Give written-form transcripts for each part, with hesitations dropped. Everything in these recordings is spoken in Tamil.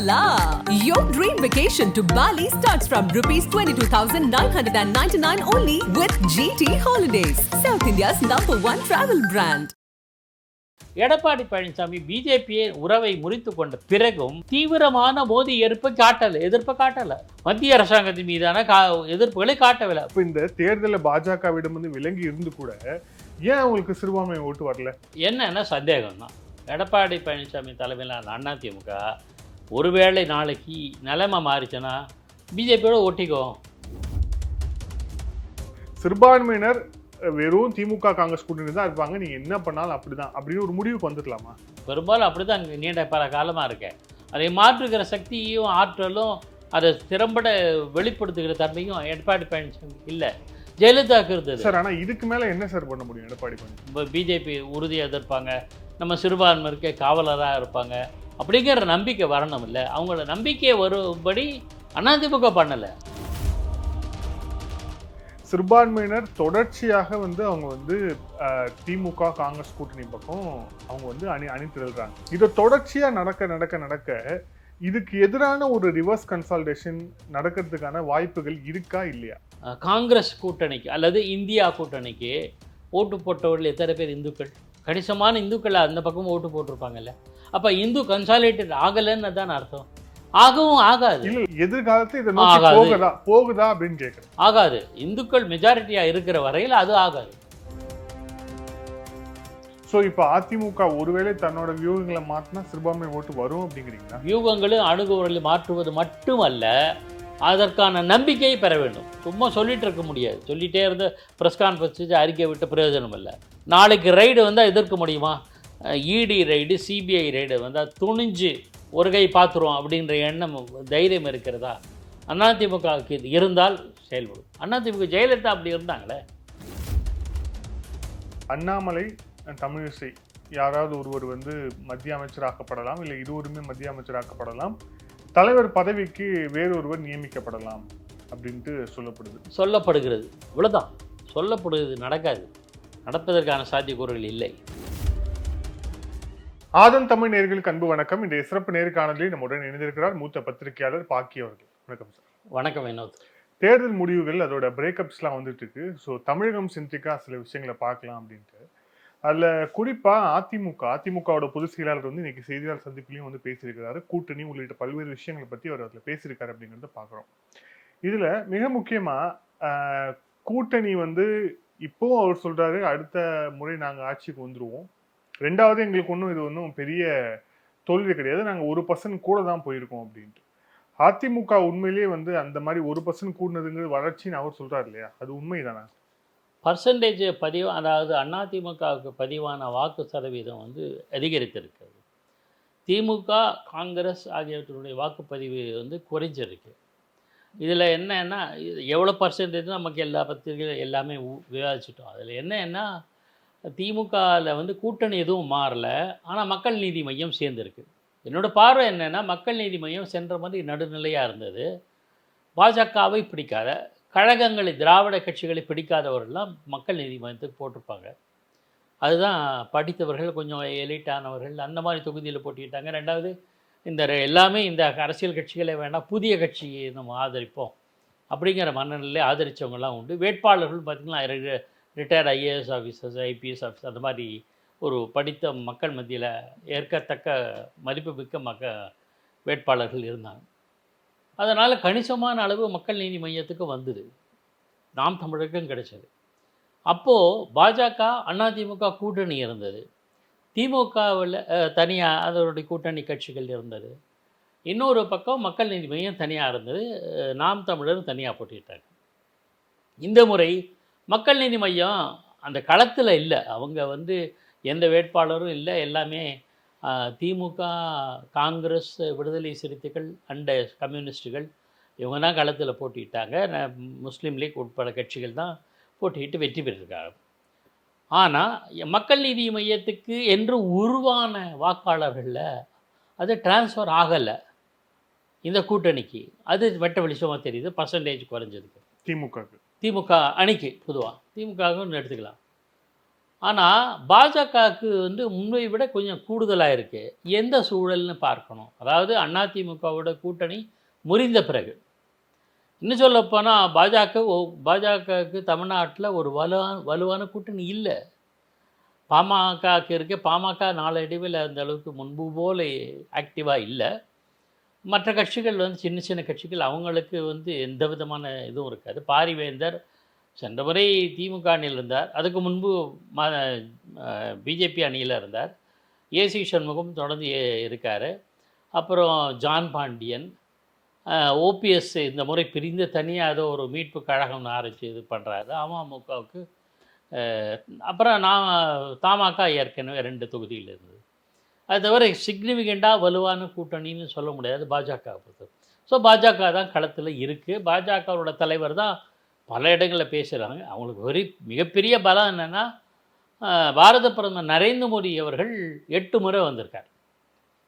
la! Your dream vacation to Bali starts from rupees 22,999 only with GT Holidays, South India's #1 travel brand. Edappadi Palaniswami பிஜேபியை உறவை முறித்து கொண்ட பிறகும் தீவிரமான மோடி எதிர்ப்பை காட்டல மத்திய அரசாங்கத்தின் மீதான எதிர்ப்புகளை காட்டவில்லை. இப்போ இந்த தேர்தலில் பாஜகவிடம் வந்து விலங்கி இருந்து கூட ஏன் அவங்களுக்கு சிறுபான்மை ஓட்டு வரல? என்னன்னா சந்தேகம் தான். எடப்பாடி பழனிசாமி தலைமையிலான அதிமுக ஒருவேளை நாளைக்கு நிலைமை மாறிச்சுன்னா பிஜேபியோட ஒட்டிக்கும். சிறுபான்மையினர் வெறும் திமுக காங்கிரஸ் கூட்டணி தான் இருப்பாங்க, நீங்க என்ன பண்ணாலும் அப்படிதான் அப்படின்னு ஒரு முடிவுக்கு வந்துடலாமா? பெரும்பாலும் அப்படிதான் அங்கே நீண்ட பல காலமாக இருக்கேன். அதை மாற்றுகிற சக்தியும் ஆற்றலும் அதை திறம்பட வெளிப்படுத்துகிற தன்மையும் எடப்பாடி பழனிசாமி இல்லை, ஜெயலலிதாவுக்கு இருந்தது சார். ஆனால் இதுக்கு மேலே என்ன சார் பண்ண முடியும் எடப்பாடி பழனிசாமி? பிஜேபி உறுதியாக எதிர்ப்பாங்க, நம்ம சிறுபான்மைக்கு காவலராக இருப்பாங்க அப்படிங்கிற நம்பிக்கை வரணும். இல்லை, அவங்கள நம்பிக்கை வரும்படி அதிமுக பண்ணலை. சிறுபான்மையினர் தொடர்ச்சியாக வந்து அவங்க வந்து திமுக காங்கிரஸ் கூட்டணி பக்கம் அவங்க வந்து அணி திரள்றாங்க. இதை தொடர்ச்சியாக நடக்க இதுக்கு எதிரான ஒரு ரிவர்ஸ் கன்சால்டேஷன் நடக்கிறதுக்கான வாய்ப்புகள் இருக்கா இல்லையா? காங்கிரஸ் கூட்டணிக்கு அல்லது இந்தியா கூட்டணிக்கு ஓட்டு போட்டவர்கள் எத்தனை பேர் இந்துக்கள்? கணிசமான இந்துக்கள் அந்த பக்கமும் ஓட்டு போட்டிருப்பாங்கல்ல. அப்போ இந்து கன்சாலிடேட் ஆகலைன்னு தான் அர்த்தம். ஆகவும் ஆகாது. எதிர்காலத்தில் இதை போகுதா அப்படின்னு கேட்குறேன். ஆகாது. இந்துக்கள் மெஜாரிட்டியா இருக்கிற வரையில் அது ஆகாது. ஸோ இப்போ அதிமுக ஒருவேளை தன்னோட வியூகங்களை மாற்றினா சிறுபான்மை ஓட்டு வரும் அப்படிங்கிறீங்களா? வியூகங்களும் அணுகுமுறைகளை மாற்றுவது மட்டுமல்ல, அதற்கான நம்பிக்கையை பெற வேண்டும். சும்மா சொல்லிட்டு இருக்க முடியாது. சொல்லிட்டே இருந்து ப்ரெஸ் கான்ஃபரன்ஸ் வச்சு அறிக்கை விட்டு பிரயோஜனம் இல்லை. நாளைக்கு ரைடு வந்தால் எதிர்க்க முடியுமா? இடி ரைடு, சிபிஐ ரைடு வந்தால் துணிஞ்சு ஒரு கை பார்த்துருவோம் அப்படின்ற எண்ணம் தைரியம் இருக்கிறதா? அதிமுகவுக்கு இது இருந்தால் செயல்படும். அதிமுக ஜெயலலிதா அப்படி இருந்தாங்களே. அண்ணாமலை, தமிழிசை யாராவது ஒருவர் வந்து மத்திய அமைச்சராக்கப்படலாம், இல்லை இருவருமே மத்திய அமைச்சராக்கப்படலாம், தலைவர் பதவிக்கு வேறொருவர் நியமிக்கப்படலாம் அப்படின்ட்டு சொல்லப்படுகிறது. இவ்வளோதான் சொல்லப்படுகிறது. நடக்காது. நடப்பதற்கான சாத்தியக்கூறுகள் இல்லை. ஆதன் தமிழ் நேயர்களுக்கு அன்பு வணக்கம். இன்றைய சிறப்பு நேர்காணலில் நம்முடன் இணைந்திருக்கிறார் மூத்த பத்திரிகையாளர் பாக்கி அவர்கள். வணக்கம் சார். வணக்கம் வினோத். தேர்தல் முடிவுகள் அதோட பிரேக்கப்ஸ்லாம் வந்துட்டு இருக்கு. ஸோ தமிழகம் சென்ட்ரிக்கா சில விஷயங்களை பார்க்கலாம் அப்படின்ட்டு. அதில் குறிப்பாக அதிமுகவோட பொதுச் செயலாளர் வந்து இன்னைக்கு செய்தியாளர் சந்திப்புலையும் வந்து பேசியிருக்கிறாரு. கூட்டணி உள்ளிட்ட பல்வேறு விஷயங்களை பற்றி அவர் அதில் பேசியிருக்காரு அப்படிங்கிறத பார்க்குறோம். இதில் மிக முக்கியமாக கூட்டணி வந்து இப்போ அவர் சொல்கிறாரு, அடுத்த முறை நாங்கள் ஆட்சிக்கு வந்துடுவோம். ரெண்டாவது, எங்களுக்கு இது ஒன்றும் பெரிய தோல்வி கிடையாது, நாங்கள் 1% கூட தான் போயிருக்கோம் அப்படின்ட்டு. அதிமுக உண்மையிலேயே வந்து அந்த மாதிரி 1% கூடுனதுங்கிறது வளர்ச்சின்னு அவர் சொல்கிறார் இல்லையா? அது உண்மைதானா? பர்சன்டேஜ் பதிவு, அதாவது அதிமுகவுக்கு பதிவான வாக்கு சதவீதம் வந்து அதிகரித்திருக்கிறது. திமுக காங்கிரஸ் ஆகியவற்றுடைய வாக்குப்பதிவு வந்து குறைஞ்சிருக்கு. இதில் என்னன்னா, எவ்வளோ பர்சன்டேஜ் நமக்கு எல்லா பத்திரிகைகள் எல்லாமே விவாதிச்சிட்டோம். அதில் என்னன்னா, திமுகவில் வந்து கூட்டணி எதுவும் மாறலை, ஆனால் மக்கள் நீதி மையம் சேர்ந்துருக்கு. என்னோடய பார்வை என்னென்னா, மக்கள் நீதி மையம் சென்ற மாதிரி நடுநிலையாக இருந்தது. பாஜகவை பிடிக்காத கழகங்களை, திராவிட கட்சிகளை பிடிக்காதவர்கள்லாம் மக்கள் நீதி மையத்துக்கு போட்டிருப்பாங்க. அதுதான் படித்தவர்கள், கொஞ்சம் எலிட்டானவர்கள் அந்த மாதிரி தொகுதியில் போட்டிக்கிட்டாங்க. ரெண்டாவது, எல்லாமே இந்த அரசியல் கட்சிகளே வேண்டாம், புதிய கட்சியை நம்ம ஆதரிப்போம் அப்படிங்கிற மனநிலையை ஆதரித்தவங்கலாம் உண்டு. வேட்பாளர்கள் பார்த்திங்கன்னா retired IAS officers, IPS officer, அந்த மாதிரி ஒரு படித்த மக்கள் மத்தியில் ஏற்கத்தக்க மதிப்புமிக்க வேட்பாளர்கள் இருந்தாங்க. அதனால் கணிசமான அளவு மக்கள் நீதி மையத்துக்கு வந்தது, நாம் தமிழருக்கும் கிடைச்சது. அப்போது பாஜக அதிமுக கூட்டணி இருந்தது, திமுகவில் தனியாக அதனுடைய கூட்டணி கட்சிகள் இருந்தது, இன்னொரு பக்கம் மக்கள் நீதி மையம் தனியாக இருந்தது, நாம் தமிழரும் தனியாக போட்டிட்டாங்க. இந்த முறை மக்கள் நீதி மையம் அந்த களத்தில் இல்லை. அவங்க வந்து எந்த வேட்பாளரும் இல்லை, எல்லாமே திமுக, காங்கிரஸ், விடுதலை சிறுத்தைகள் அண்ட் கம்யூனிஸ்டுகள் இவங்க தான் களத்தில் போட்டிட்டாங்க. முஸ்லீம் லீக் உட்பட கட்சிகள் தான் போட்டிட்டு வெற்றி பெற்றிருக்காங்க. ஆனால் மக்கள் நீதி மையத்துக்கு என்று உருவான வாக்காளர்களில் அது டிரான்ஸ்ஃபர் ஆகலை இந்த கூட்டணிக்கு. அது வெட்ட வெளிச்சமாக தெரியுது. பர்சன்டேஜ் குறைஞ்சதுக்கு திமுக அணிக்கு, பொதுவாக திமுகவுன்னு எடுத்துக்கலாம். ஆனால் பாஜகவுக்கு வந்து முன்பை விட கொஞ்சம் கூடுதலாக இருக்குது. எந்த சூழல்னு பார்க்கணும். அதாவது அதிமுகவோட கூட்டணி முறிந்த பிறகு, இன்னும் சொல்லப்போனால் பாஜகவுக்கு தமிழ்நாட்டில் ஒரு வலுவான கூட்டணி இல்லை. பாமகவுக்கு இருக்குது. பாமக நாளடைவில் அந்த அளவுக்கு முன்பு போல ஆக்டிவாக இல்லை. மற்ற கட்சிகள் வந்து சின்ன சின்ன கட்சிகள், அவங்களுக்கு வந்து எந்த விதமான இதுவும் இருக்காது. பாரிவேந்தர் சென்ற முறை திமுக அணியில் இருந்தார். அதுக்கு முன்பு பிஜேபி அணியில் இருந்தார். ஏசி சண்முகம் தொடர்ந்து இருக்கார். அப்புறம் ஜான் பாண்டியன், ஓபிஎஸ் இந்த முறை பிரிந்து தனியாக ஏதோ ஒரு மீட்பு கழகம் ஆரம்பித்து இது பண்ணுறாரு அமமுகவுக்கு. அப்புறம் தமாக ஏற்கனவே 2 தொகுதியில் இருந்தது. அது தவிர சிக்னிஃபிகண்ட்டாக வலுவான கூட்டணின்னு சொல்ல முடியாது பாஜக பொறுத்து. ஸோ பாஜக தான் களத்தில் இருக்குது. பாஜகவோட தலைவர் தான் பல இடங்களில் பேசுகிறாங்க. அவங்களுக்கு மிகப்பெரிய பலம் என்னென்னா, பாரத பிரதமர் நரேந்திர மோடி அவர்கள் 8 முறை வந்திருக்கார்.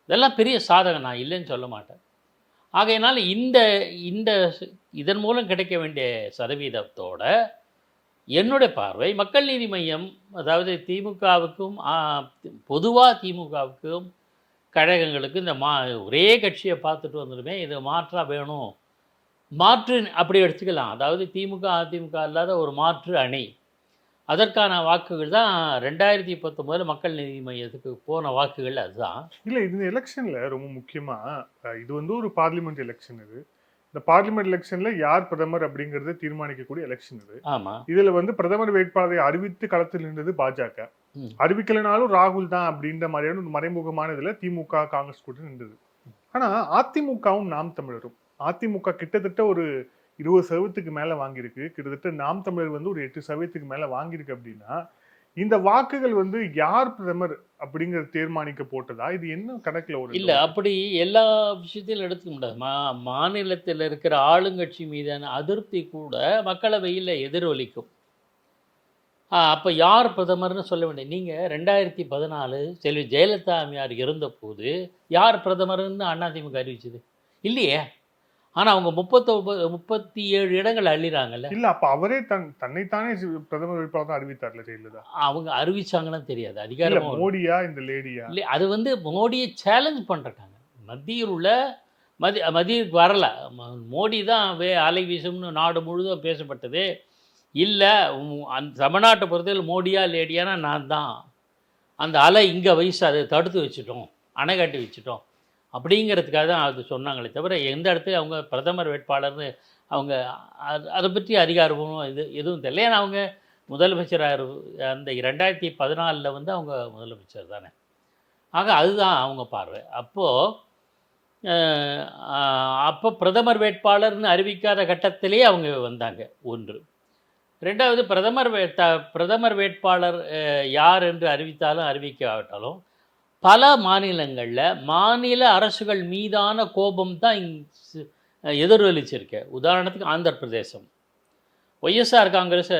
இதெல்லாம் பெரிய சாதகம், நான் இல்லைன்னு சொல்ல மாட்டேன். ஆகையினால் இதன் மூலம் கிடைக்க வேண்டிய சதவீதத்தோட என்னுடைய பார்வை மக்கள் நீதி மையம், அதாவது திமுகவுக்கும் பொதுவாக திமுகவுக்கும் கழகங்களுக்கும் இந்த ஒரே கட்சியை பார்த்துட்டு வந்துடுமே, இது மாற்றாக வேணும், மாற்று அப்படி எடுத்துக்கலாம். அதாவது திமுக அதிமுக இல்லாத ஒரு மாற்று அணி, அதற்கான வாக்குகள் தான் 2019 மக்கள் நீதி மையத்துக்கு போன வாக்குகள். அதுதான் இல்லை, இது எலெக்ஷனில் ரொம்ப முக்கியமாக இது வந்து ஒரு பார்லிமெண்ட் எலெக்ஷன். இந்த பார்லிமெண்ட் எலெக்ஷன்ல யார் பிரதமர் அப்படிங்கறத தீர்மானிக்கக்கூடிய எலெக்ஷன் இது. ஆமா, இதுல வந்து பிரதமர் வேட்பாளரை அறிவித்து களத்தில் நின்றது பாஜக. அறிவிக்கலனாலும் ராகுல் தான் அப்படின்ற மாதிரியான ஒரு மறைமுகமான இதுல திமுக காங்கிரஸ் கூட்டணி நின்றது. ஆனா அதிமுகவும் நாம் தமிழரும், அதிமுக கிட்டத்தட்ட ஒரு 20% மேல வாங்கியிருக்கு. கிட்டத்தட்ட நாம் தமிழர் வந்து ஒரு 8% மேல வாங்கியிருக்கு. அப்படின்னா இந்த வாக்குகள் வந்து யார் பிரதமர் அப்படிங்கிற தீர்மானிக்க போட்டதா, இது என்ன கணக்குல ஒரு இல்லை? அப்படி எல்லா விஷயத்திலும் எடுத்துக்க முடியாது. மாநிலத்தில் இருக்கிற ஆளுங்கட்சி மீதான அதிருப்தி கூட மக்களவையில் எதிரொலிக்கும். அப்போ யார் பிரதமர்னு சொல்ல வேண்டிய நீங்கள் 2014 செல்வி ஜெயலலிதா அம்மையார் இருந்தபோது யார் பிரதமர்னு அதிமுக அறிவிச்சது இல்லையே. ஆனால் அவங்க 37 இடங்கள் அள்ளிறாங்கல்ல. இல்ல, அப்ப அவரே தன்னைத்தானே பிரதமர் வேட்பாளர் அறிவித்தார்ல ஜெயலலிதா. அவங்க அறிவிச்சாங்கன்னு தெரியாது. அதிகாரம் மோடியா இந்த லேடியா? இல்லை, அது வந்து மோடியை சேலஞ்ச் பண்ணுறாங்க. மத்தியில் உள்ள மத்தியக்கு வரல, மோடி தான் அலை வீசும்னு நாடு முழுதும் பேசப்பட்டது. இல்லை, அந்த தமிழ்நாட்டை பொறுத்தவரை மோடியா லேடியானா நான் தான், அந்த அலை இங்கே வயசு அதை தடுத்து வச்சுட்டோம், அணை கட்டி வச்சுட்டோம் அப்படிங்கிறதுக்காக தான் அது சொன்னாங்களே தவிர எந்த இடத்துல அவங்க பிரதமர் வேட்பாளர்னு அவங்க அதை பற்றி அதிகாரமும் எதுவும் தெரியல. ஏன்னா அவங்க முதலமைச்சராக அந்த 2014 வந்து அவங்க முதலமைச்சர் தானே. ஆக அதுதான் அவங்க பார்வை. அப்போ பிரதமர் வேட்பாளர்னு அறிவிக்காத கட்டத்திலே அவங்க வந்தாங்க. ஒன்று. ரெண்டாவது, பிரதமர் வேட்பாளர் யார் என்று அறிவித்தாலும் அறிவிக்காவிட்டாலும் பல மாநிலங்களில் மாநில அரசுகள் மீதான கோபம் தான் எதிரொலிச்சிருக்க. உதாரணத்துக்கு ஆந்திர பிரதேசம், ஒய்எஸ்ஆர் காங்கிரஸ்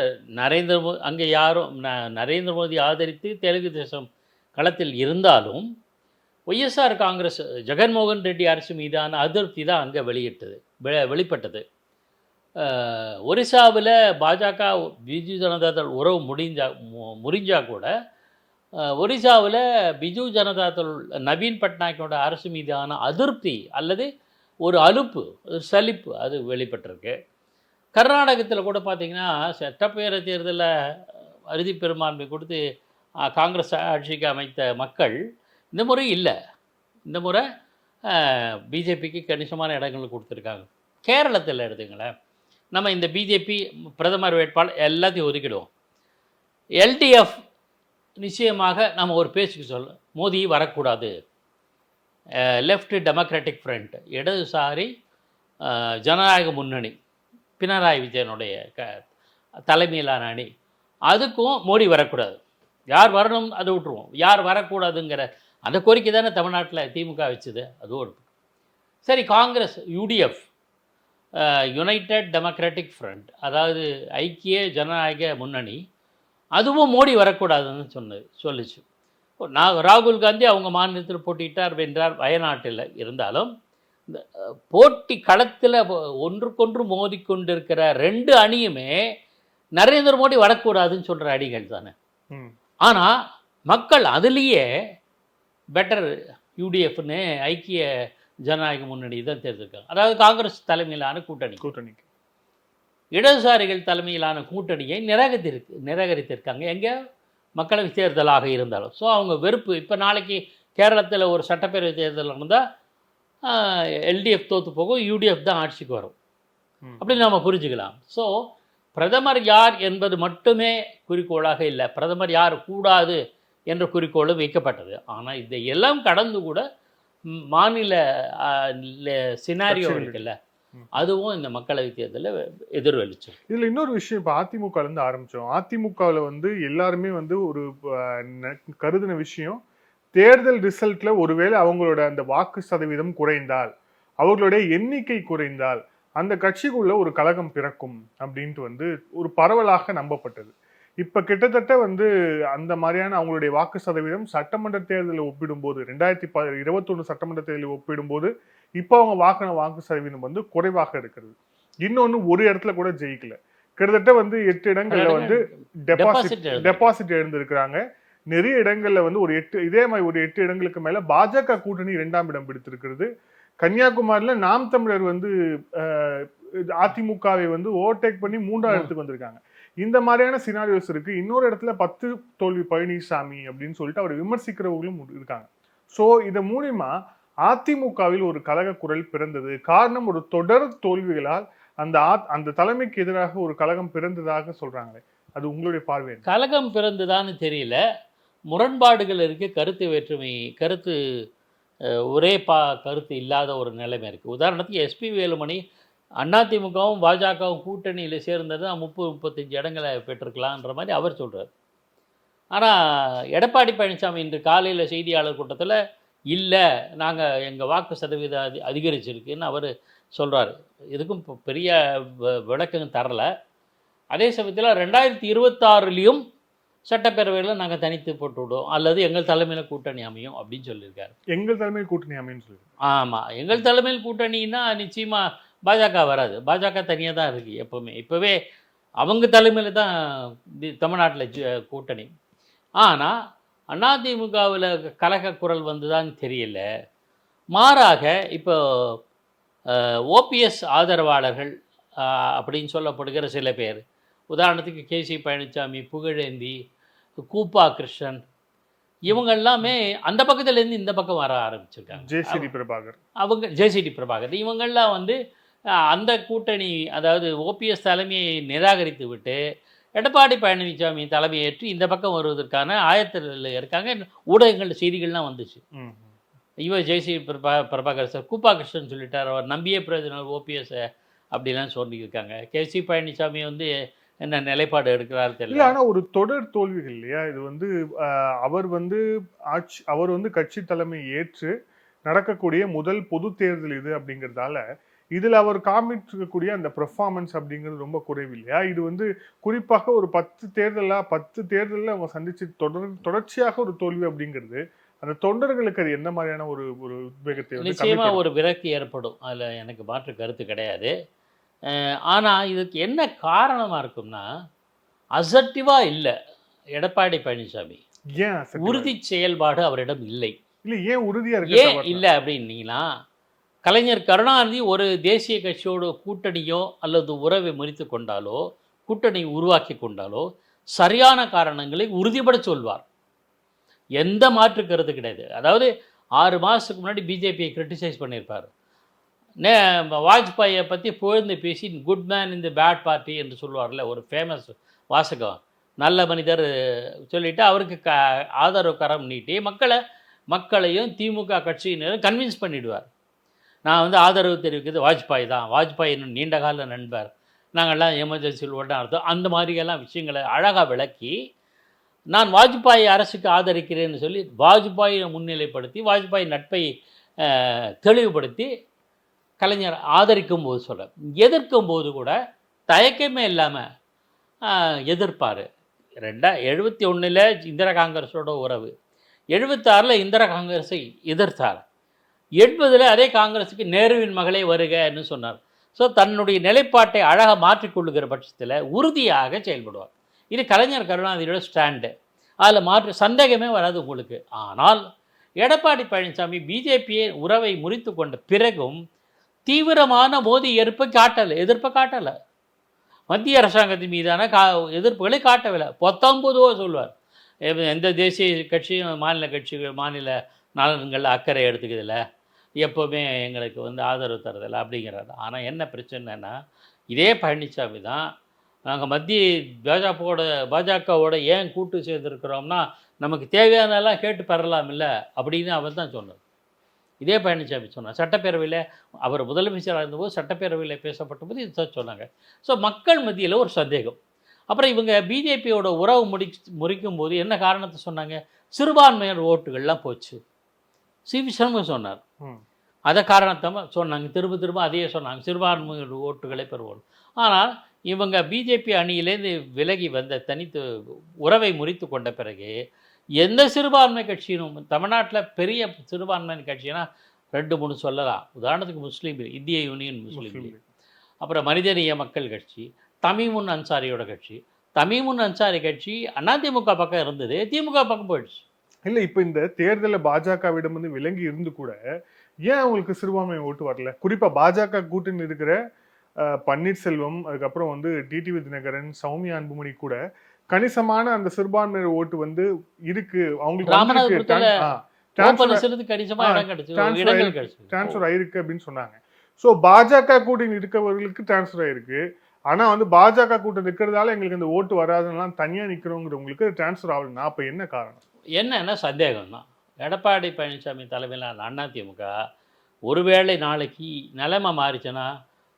அங்கே யாரும் நரேந்திர மோடி ஆதரித்து தெலுங்கு தேசம் களத்தில் இருந்தாலும் ஒய்எஸ்ஆர் காங்கிரஸ் ஜெகன்மோகன் ரெட்டி அரசு மீதான அதிருப்தி தான் அங்கே வெளிப்பட்டது. ஒரிசாவில் பாஜக பிஜு ஜனதாதள் உறவு முறிஞ்சா கூட ஒரிசாவில் பிஜு ஜனதாதள் நவீன் பட்நாயக்கோட அரசு மீதான அதிருப்தி அல்லது ஒரு அலுப்பு, சலிப்பு அது வெளிப்பட்டிருக்கு. கர்நாடகத்தில் கூட பார்த்திங்கன்னா சட்டப்பேரவை தேர்தலில் அறுதி பெரும்பான்மை கொடுத்து காங்கிரஸ் ஆட்சிக்கு அமைத்த மக்கள் இந்த முறை இல்லை. இந்த முறை பிஜேபிக்கு கணிசமான இடங்கள் கொடுத்துருக்காங்க. கேரளத்தில் எடுத்துங்களேன், நம்ம இந்த பிஜேபி பிரதமர் வேட்பாளர் எல்லாத்தையும் ஒதுக்கிடுவோம். எல்டிஎஃப் நிச்சயமாக நம்ம ஒரு பேச்சுக்கு சொல்ல, மோடி வரக்கூடாது. லெஃப்ட் டெமோக்ராட்டிக் ஃப்ரண்ட், இடதுசாரி ஜனநாயக முன்னணி, பினராயி விஜயனுடைய தலைமையிலான அணி, அதுக்கும் மோடி வரக்கூடாது. யார் வரணும் அதை விட்டுருவோம், யார் வரக்கூடாதுங்கிற அந்த கோரிக்கை தானே தமிழ்நாட்டில் திமுக வச்சுது. அது ஒரு சரி. Congress UDF, United democratic front, அதாவது ஐக்கிய ஜனநாயக முன்னணி, அதுவும் மோடி வரக்கூடாதுன்னு சொல்லிச்சு. ராகுல் காந்தி அவங்க மாநிலத்தில் போட்டிட்டார், வென்றார். வயநாட்டில் இருந்தாலும் இந்த போட்டி களத்தில் ஒன்றுக்கொன்று மோதிக்கொண்டிருக்கிற 2 அணியுமே நரேந்திர மோடி வரக்கூடாதுன்னு சொல்கிற அணிகள் தானே. ஆனால் மக்கள் அதுலேயே பெட்டர் யூடிஎஃப்னு ஐக்கிய ஜனநாயக முன்னணி தான் தேர்ந்தெடுக்காங்க. அதாவது காங்கிரஸ் தலைமையிலான கூட்டணிக்கு இடதுசாரிகள் தலைமையிலான கூட்டணியை நிராகரித்திருக்காங்க எங்கே மக்களவை தேர்தலாக இருந்தாலும். ஸோ அவங்க வெறுப்பு. இப்போ நாளைக்கு கேரளத்தில் ஒரு சட்டப்பேரவை தேர்தல் இருந்தால் எல்டிஎஃப் தோற்று போகும், யூடிஎஃப் தான் ஆட்சிக்கு வரும். அப்படின்னு நம்ம புரிஞ்சுக்கலாம். ஸோ பிரதமர் யார் என்பது மட்டுமே குறிக்கோளாக இல்லை, பிரதமர் யார் கூடாது என்ற குறிக்கோளும் வைக்கப்பட்டது. ஆனால் இதையெல்லாம் கடந்து கூட மாநில சினாரியோ இருக்குல்ல, அதுவும் இந்த மக்களவை தேர்தலில் எதிர்வலிச்சு. இதில் இன்னொரு விஷயம், இப்போ அதிமுகலேருந்து ஆரம்பித்தோம். அதிமுகவில் வந்து எல்லாருமே வந்து ஒரு கருதின விஷயம், தேர்தல் ரிசல்ட்டில் ஒருவேளை அவங்களோட அந்த வாக்கு சதவீதம் குறைந்தால், அவர்களுடைய எண்ணிக்கை குறைந்தால் அந்த கட்சிக்குள்ள ஒரு கலகம் பிறக்கும் அப்படின்ட்டு வந்து ஒரு பரவலாக நம்பப்பட்டது. இப்போ கிட்டத்தட்ட வந்து அந்த மாதிரியான அவங்களுடைய வாக்கு சதவீதம் சட்டமன்ற தேர்தலில் ஒப்பிடும்போது 2021 சட்டமன்ற தேர்தலில் ஒப்பிடும்போது இப்போ அவங்க வாக்கு சதவீதம் வந்து குறைவாக இருக்கிறது. இன்னொன்று, ஒரு இடத்துல கூட ஜெயிக்கல. கிட்டத்தட்ட வந்து 8 இடங்கள்ல வந்து டெபாசிட் எழுந்திருக்கிறாங்க. நிறைய இடங்கள்ல வந்து இதே மாதிரி ஒரு 8 இடங்களுக்கு மேல பாஜக கூட்டணி 2ஆம் இடம் பிடித்திருக்கிறது. கன்னியாகுமரியில நாம் தமிழர் வந்து அதிமுகவை வந்து ஓவர்டேக் பண்ணி 3ஆம் இடத்துக்கு வந்திருக்காங்க. இந்த மாதிரியான சினாரியோஸ் இருக்கு. இன்னொரு இடத்துல 10 தோல்வி பழனிசாமி அப்படின்னு சொல்லிட்டு அவர் விமர்சிக்கிறவர்களும் இருக்காங்க. ஸோ இதை மூலியமா அதிமுகவில் ஒரு கலக குரல் பிறந்தது. காரணம், ஒரு தொடர் தோல்விகளால் அந்த தலைமைக்கு எதிராக ஒரு கலகம் பிறந்ததாக சொல்றாங்களே, அது உங்களுடைய பார்வை? கலகம் பிறந்ததான்னு தெரியல, முரண்பாடுகள் இருக்கு, கருத்து வேற்றுமை, ஒரே கருத்து இல்லாத ஒரு நிலைமை இருக்குது. உதாரணத்துக்கு எஸ்பி வேலுமணி அதிமுகவும் பாஜகவும் கூட்டணியில் சேர்ந்தது 30-35 இடங்களை பெற்றிருக்கலான்ற மாதிரி அவர் சொல்கிறார். ஆனால் எடப்பாடி பழனிசாமி இன்று காலையில் செய்தியாளர் கூட்டத்தில் இல்லை, நாங்கள் எங்கள் வாக்கு சதவீதம் அதிகரிச்சிருக்குன்னு அவர் சொல்கிறார். இதுக்கும் பெரிய விளக்கம் தரல. அதே சமயத்தில் 2026 சட்டப்பேரவையில் நாங்கள் தனித்து போட்டு விடுவோம், அல்லது எங்கள் தலைமையில் கூட்டணி அமையும் அப்படின்னு சொல்லியிருக்காரு. எங்கள் தலைமையில் கூட்டணி அமையும் சொல்லி. ஆமாம், எங்கள் தலைமையில் கூட்டணின்னா நிச்சயமாக பாஜக வராது. பாஜக தனியாக தான் இருக்குது எப்போவுமே. இப்போவே அவங்க தலைமையில் தான் தமிழ்நாட்டில் கூட்டணி. ஆனால் அதிமுகவில் கலக குரல் வந்துதான்னு தெரியல. மாறாக இப்போ ஓபிஎஸ் ஆதரவாளர்கள் அப்படின்னு சொல்லப்படுகிற சில பேர், உதாரணத்துக்கு கேசி பழனிசாமி, புகழேந்தி, கூப்பா கிருஷ்ணன், இவங்க எல்லாமே அந்த பக்கத்துலேருந்து இந்த பக்கம் வர ஆரம்பிச்சிருக்காங்க. ஜேசிடி பிரபாகர் இவங்கெல்லாம் வந்து அந்த கூட்டணி, அதாவது ஓபிஎஸ் தலைமையை நிராகரித்து விட்டு எடப்பாடி பழனிசாமி தலைமையேற்று இந்த பக்கம் வருவதற்கான ஆயத்தில் இருக்காங்க. ஊடகங்கள் செய்திகள்லாம் வந்துச்சு. ஜேசி பிரபாகர் சார் கூப்பா கிருஷ்ணன் சொல்லிட்டார், அவர் நம்பியே பிரயோஜனம் ஓபிஎஸ் அப்படிலாம் சொல்லியிருக்காங்க. கேசி பழனிசாமி வந்து என்ன நிலைப்பாடு எடுக்கிறாரு தெரியல. ஆனால் ஒரு தொடர் தோல்விகள் இல்லையா இது வந்து, அவர் வந்து கட்சி தலைமை ஏற்று நடக்கக்கூடிய முதல் பொது தேர்தல் இது அப்படிங்கிறதால இதில் அவர் காமிக்கக்கூடிய அந்த பெர்ஃபார்மன்ஸ் அப்படிங்கிறது ரொம்ப குறைவு இல்லையா? இது வந்து குறிப்பாக ஒரு 10 தேர்தலில் அவங்க சந்திச்சு தொடர்ச்சியாக ஒரு தோல்வி அப்படிங்கிறது அந்த தொண்டர்களுக்கு அது எந்த மாதிரியான ஒரு உத்வேகத்தை? நிச்சயமாக ஒரு விரக்தி ஏற்படும், அதில் எனக்கு மாற்று கருத்து கிடையாது. ஆனால் இதுக்கு என்ன காரணமாக இருக்கும்னா, அசர்ட்டிவாக இல்லை எடப்பாடி பழனிசாமி. ஏன் உறுதி செயல்பாடு அவரிடம் இல்லை? ஏன் உறுதியாக இருக்கு? ஏன் இல்லை அப்படின்னீங்கன்னா, கலைஞர் கருணாநிதி ஒரு தேசிய கட்சியோட கூட்டணியோ அல்லது உறவை முறித்து கொண்டாலோ, கூட்டணி உருவாக்கி கொண்டாலோ சரியான காரணங்களை உறுதிப்பட சொல்வார். எந்த மாற்று கருத்து கிடையாது. அதாவது 6 மாதத்துக்கு முன்னாடி பிஜேபியை கிரிட்டிசைஸ் பண்ணியிருப்பார். வாஜ்பாயை பற்றி புகழ்ந்து பேசி good man in the bad party என்று சொல்லுவார்ல, ஒரு ஃபேமஸ் வாசகம், நல்ல மனிதர் சொல்லிவிட்டு அவருக்கு ஆதரவு கரம் நீட்டி மக்களையும் திமுக கட்சியினரும் கன்வின்ஸ் பண்ணிவிடுவார். நான் வந்து ஆதரவு தெரிவிக்கிறது வாஜ்பாய் தான், வாஜ்பாய் இன்னும் நீண்ட கால நண்பர், நாங்கள்லாம் எமர்ஜென்சியில் உடனே அர்த்தம், அந்த மாதிரியெல்லாம் விஷயங்களை அழகாக விளக்கி நான் வாஜ்பாய் அரசுக்கு ஆதரிக்கிறேன்னு சொல்லி வாஜ்பாயை முன்னிலைப்படுத்தி வாஜ்பாய் நட்பை தெளிவுபடுத்தி கலைஞர் ஆதரிக்கும் போது சொல்ல, எதிர்க்கும் போது கூட தயக்கமே இல்லாமல் எதிர்ப்பார். 1971 இந்திரா காங்கிரஸோட உறவு, 76 இந்திரா காங்கிரஸை எதிர்த்தார், 80 அதே காங்கிரஸுக்கு நேருவின் மகளே வருகன்னு சொன்னார். ஸோ தன்னுடைய நிலைப்பாட்டை அழகாக மாற்றிக்கொள்ளுகிற பட்சத்தில் உறுதியாக செயல்படுவார். இது கலைஞர் கருணாநிதியோட ஸ்டாண்டு. அதில் மாற்று சந்தேகமே வராது உங்களுக்கு. ஆனால் எடப்பாடி பழனிசாமி பிஜேபியை உறவை முறித்து கொண்ட பிறகும் தீவிரமான மோடி எதிர்ப்பை காட்டலை. மத்திய அரசாங்கத்தின் மீதான எதிர்ப்புகளை காட்டவில்லை. 19 சொல்வார். எந்த தேசிய கட்சியும் மாநில நலன்களில் அக்கறை எடுத்துக்கிறதில்ல, எப்போவுமே எங்களுக்கு ஆதரவு தரதில்லை அப்படிங்கிறாரு. ஆனால் என்ன பிரச்சனைன்னா, இதே பழனிசாமி தான் நாங்கள் மத்திய பாஜகவோட ஏன் கூட்டு சேர்ந்துருக்கிறோம்னா நமக்கு தேவையானதெல்லாம் கேட்டு பெறலாம் இல்லை அப்படின்னு அவர் தான் சொன்னார். இதே பழனிசாமி சொன்னார். சட்டப்பேரவையில் அவர் முதலமைச்சராக இருந்தபோது சட்டப்பேரவையில் பேசப்பட்ட போது இதுதான் சொன்னாங்க. ஸோ மக்கள் மத்தியில் ஒரு சந்தேகம். அப்புறம் இவங்க பிஜேபியோட உறவு முறிக்கும் போது என்ன காரணத்தை சொன்னாங்க? சிறுபான்மையினர் ஓட்டுகள்லாம் போச்சு. சி.வி. சண்முகம் சொன்னார். அதை காரணத்தை சொன்னாங்க. திரும்ப அதையே சொன்னாங்க, சிறுபான்மையினர் ஓட்டுகளை பெறுவோம். ஆனால் இவங்க பிஜேபி அணியிலேருந்து விலகி வந்த தனித்து உறவை முறித்து கொண்ட பிறகு எந்த சிறுபான்மை கட்சியினும் தமிழ்நாட்டில் பெரிய சிறுபான்மை கட்சினா 2-3 சொல்லலாம். உதாரணத்துக்கு முஸ்லீம் லீக், இந்திய யூனியன் முஸ்லீம் லீக், அப்புறம் மனிதநேய மக்கள் கட்சி, தமிமுன் அன்சாரியோட கட்சி. தமிமுன் அன்சாரி கட்சி அதிமுக பக்கம் இருந்தது, திமுக பக்கம் போயிடுச்சு. இல்லை, இப்போ இந்த தேர்தலில் பாஜகவிடம் விலங்கி இருந்து கூட ஏன் அவங்களுக்கு சிறுபான்மை ஓட்டு வரல? குறிப்பாக பாஜக கூட்டணி இருக்கிற பன்னீர்செல்வம், அதுக்கப்புறம் டிடிவி தினகரன், சௌமியா அன்புமணி கூட கணிசமான அந்த சிறுபான்மையினர் ஓட்டு இருக்கு. அவங்களுக்கு டிரான்ஸ்ஃபர் ஆயிருக்கு அப்படின்னு சொன்னாங்க. ஸோ பாஜக கூட்டணி இருக்கவர்களுக்கு டிரான்ஸ்ஃபர் ஆயிருக்கு. ஆனா பாஜக கூட்டணி இருக்கிறதால எங்களுக்கு இந்த ஓட்டு வராதுலாம் தனியா நிக்கிறவங்களுக்கு டிரான்ஸ்ஃபர் ஆகலன்னா அப்ப என்ன காரணம்? என்னன்னா சந்தேகம் தான். எடப்பாடி பழனிசாமி தலைமையிலான அதிமுக ஒருவேளை நாளைக்கு நிலைமை மாறிச்சுன்னா